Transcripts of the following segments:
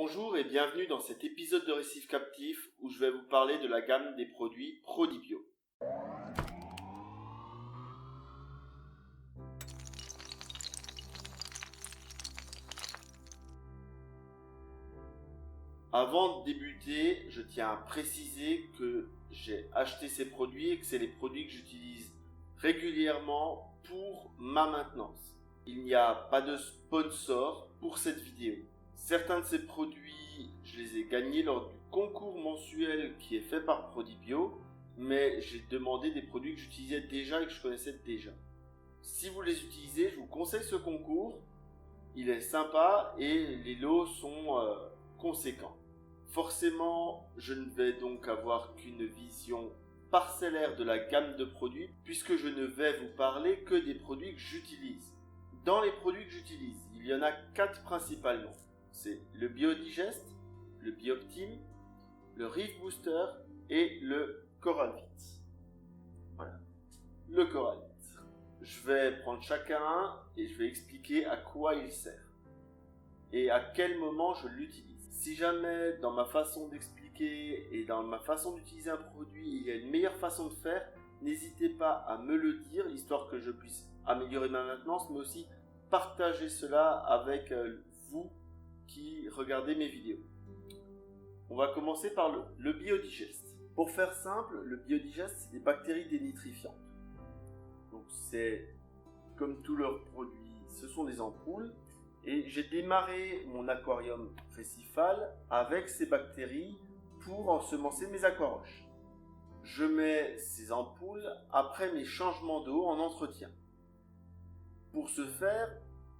Bonjour et bienvenue dans cet épisode de Récif Captif où je vais vous parler de la gamme des produits Prodibio. Avant de débuter, je tiens à préciser que j'ai acheté ces produits et que c'est les produits que j'utilise régulièrement pour ma maintenance. Il n'y a pas de sponsor pour cette vidéo. Certains de ces produits, je les ai gagnés lors du concours mensuel qui est fait par Prodibio, mais j'ai demandé des produits que j'utilisais déjà et que je connaissais déjà. Si vous les utilisez, je vous conseille ce concours. Il est sympa et les lots sont conséquents. Forcément, je ne vais donc avoir qu'une vision parcellaire de la gamme de produits puisque je ne vais vous parler que des produits que j'utilise. Dans les produits que j'utilise, il y en a 4 principalement. C'est le Biodigest, le Bioptime, le Reef Booster et le Coralvit. Voilà, le Coralvit. Je vais prendre chacun un et je vais expliquer à quoi il sert et à quel moment je l'utilise. Si jamais dans ma façon d'expliquer et dans ma façon d'utiliser un produit, il y a une meilleure façon de faire, n'hésitez pas à me le dire, histoire que je puisse améliorer ma maintenance, mais aussi partager cela avec vous qui regardez mes vidéos. On va commencer par le Biodigest. Pour faire simple, le Biodigest, c'est des bactéries dénitrifiantes. Donc c'est comme tous leurs produits, ce sont des ampoules. Et j'ai démarré mon aquarium récifal avec ces bactéries pour ensemencer mes aquaroches. Je mets ces ampoules après mes changements d'eau en entretien. Pour ce faire,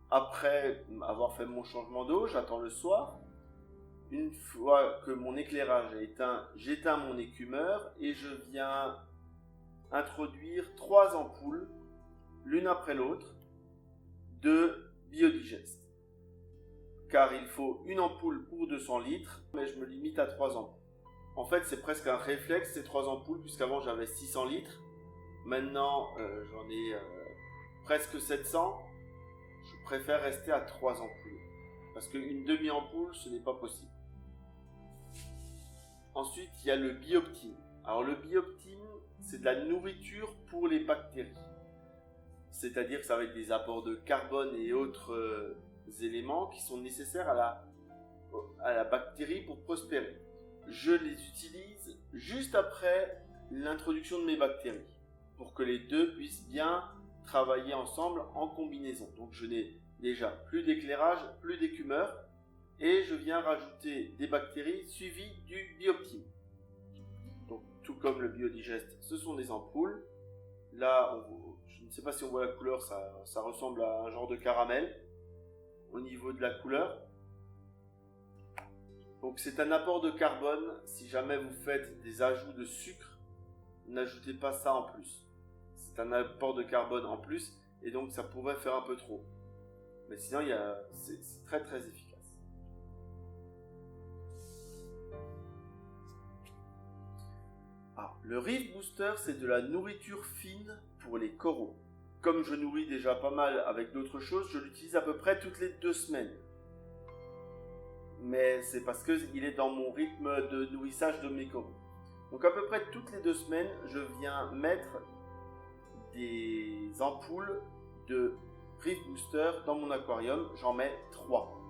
après avoir fait mon changement d'eau, j'attends le soir. Une fois que mon éclairage est éteint, j'éteins mon écumeur et je viens introduire 3 ampoules, l'une après l'autre, de Biodigest. Car il faut une ampoule pour 200 litres, mais je me limite à 3 ampoules. En fait, c'est presque un réflexe, ces 3 ampoules, puisqu'avant j'avais 600 litres. Maintenant, j'en ai presque 700. Je préfère rester à 3 ampoules. Parce qu'une demi-ampoule, ce n'est pas possible. Ensuite, il y a le Bioptime. Alors, le Bioptime, c'est de la nourriture pour les bactéries. C'est-à-dire que ça va être des apports de carbone et autres éléments qui sont nécessaires à la bactérie pour prospérer. Je les utilise juste après l'introduction de mes bactéries pour que les deux puissent bien travailler ensemble en combinaison. Donc je n'ai déjà plus d'éclairage, plus d'écumeur et je viens rajouter des bactéries suivies du Bioptime. Donc tout comme le Biodigest, ce sont des ampoules. Là, je ne sais pas si on voit la couleur, ça ressemble à un genre de caramel au niveau de la couleur. Donc c'est un apport de carbone. Si jamais vous faites des ajouts de sucre, n'ajoutez pas ça en plus. C'est un apport de carbone en plus et donc ça pourrait faire un peu trop. Mais sinon c'est très très efficace. Le Reef Booster, c'est de la nourriture fine pour les coraux. Comme je nourris déjà pas mal avec d'autres choses, je l'utilise à peu près toutes les 2 semaines. Mais c'est parce qu'il est dans mon rythme de nourrissage de mes coraux. Donc à peu près toutes les 2 semaines, je viens mettre des ampoules de Reef Booster dans mon aquarium. J'en mets 3.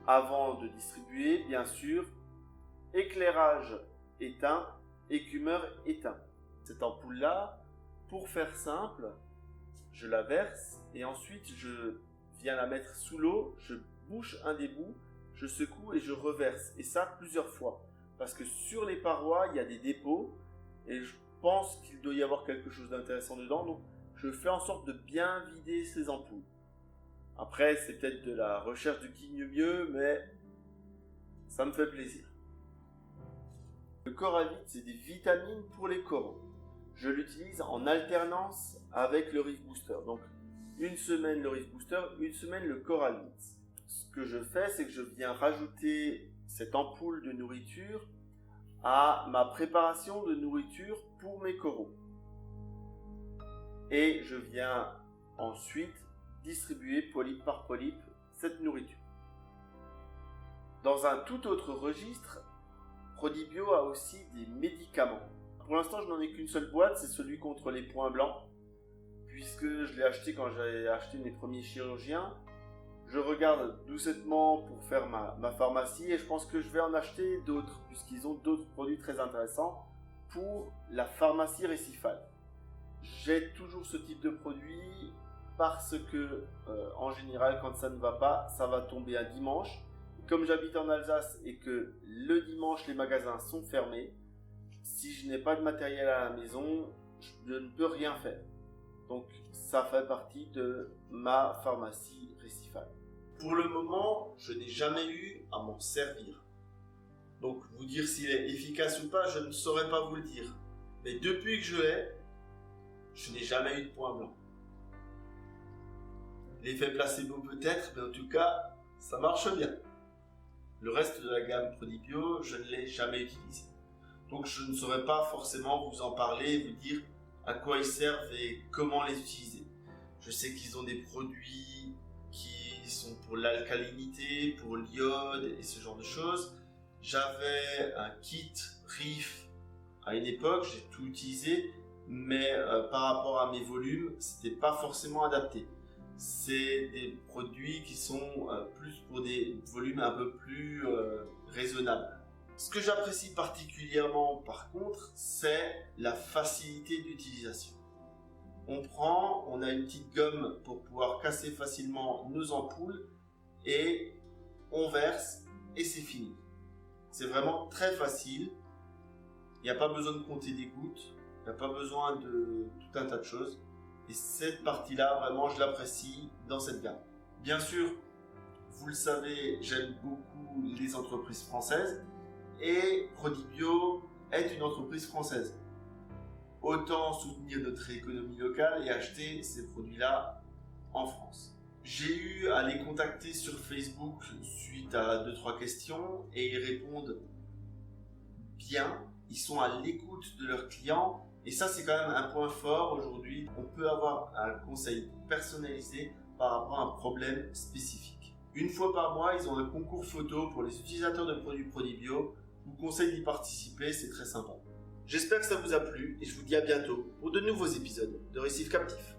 Avant de distribuer, bien sûr, éclairage éteint, écumeur éteint. Cette ampoule-là, pour faire simple, je la verse et ensuite je viens la mettre sous l'eau, je bouche un des bouts, je secoue et je reverse. Et ça plusieurs fois. Parce que sur les parois, il y a des dépôts et je pense qu'il doit y avoir quelque chose d'intéressant dedans. Donc je fais en sorte de bien vider ces ampoules. Après, c'est peut-être de la recherche du qui mieux, mais ça me fait plaisir. Le Coralvit, c'est des vitamines pour les coraux. Je l'utilise en alternance avec le Reef Booster. Donc, une semaine le Reef Booster, une semaine le Coralvit. Ce que je fais, c'est que je viens rajouter cette ampoule de nourriture à ma préparation de nourriture pour mes coraux. Et je viens ensuite distribuer polype par polype cette nourriture. Dans un tout autre registre, Prodibio a aussi des médicaments. Pour l'instant, je n'en ai qu'une seule boîte, c'est celui contre les points blancs, puisque je l'ai acheté quand j'ai acheté mes premiers chirurgiens. Je regarde doucettement pour faire ma pharmacie et je pense que je vais en acheter d'autres, puisqu'ils ont d'autres produits très intéressants pour la pharmacie récifale. J'ai toujours ce type de produit parce que, en général, quand ça ne va pas, ça va tomber un dimanche. Comme j'habite en Alsace et que le dimanche les magasins sont fermés, si je n'ai pas de matériel à la maison, je ne peux rien faire. Donc ça fait partie de ma pharmacie récifale. Pour le moment, je n'ai jamais eu à m'en servir. Donc vous dire s'il est efficace ou pas, je ne saurais pas vous le dire. Mais depuis que je l'ai, je n'ai jamais eu de point blanc. L'effet placebo peut-être, mais en tout cas, ça marche bien. Le reste de la gamme Prodibio, je ne l'ai jamais utilisé. Donc je ne saurais pas forcément vous en parler et vous dire à quoi ils servent et comment les utiliser. Je sais qu'ils ont des produits qui sont pour l'alcalinité, pour l'iode et ce genre de choses. J'avais un kit RIF à une époque, j'ai tout utilisé, mais par rapport à mes volumes, c'était pas forcément adapté. C'est des produits qui sont plus pour des volumes un peu plus raisonnables. Ce que j'apprécie particulièrement par contre, c'est la facilité d'utilisation. On a une petite gomme pour pouvoir casser facilement nos ampoules et on verse et c'est fini. C'est vraiment très facile, il n'y a pas besoin de compter des gouttes, il n'y a pas besoin de tout un tas de choses. Et cette partie-là, vraiment, je l'apprécie dans cette gamme. Bien sûr, vous le savez, j'aime beaucoup les entreprises françaises et Prodibio est une entreprise française. Autant soutenir notre économie locale et acheter ces produits-là en France. J'ai eu à les contacter sur Facebook suite à 2-3 questions et ils répondent bien. Ils sont à l'écoute de leurs clients. Et ça, c'est quand même un point fort aujourd'hui. On peut avoir un conseil personnalisé par rapport à un problème spécifique. Une fois par mois, ils ont un concours photo pour les utilisateurs de produits Prodibio. Je vous conseille d'y participer, c'est très sympa. J'espère que ça vous a plu et je vous dis à bientôt pour de nouveaux épisodes de Récif Captif.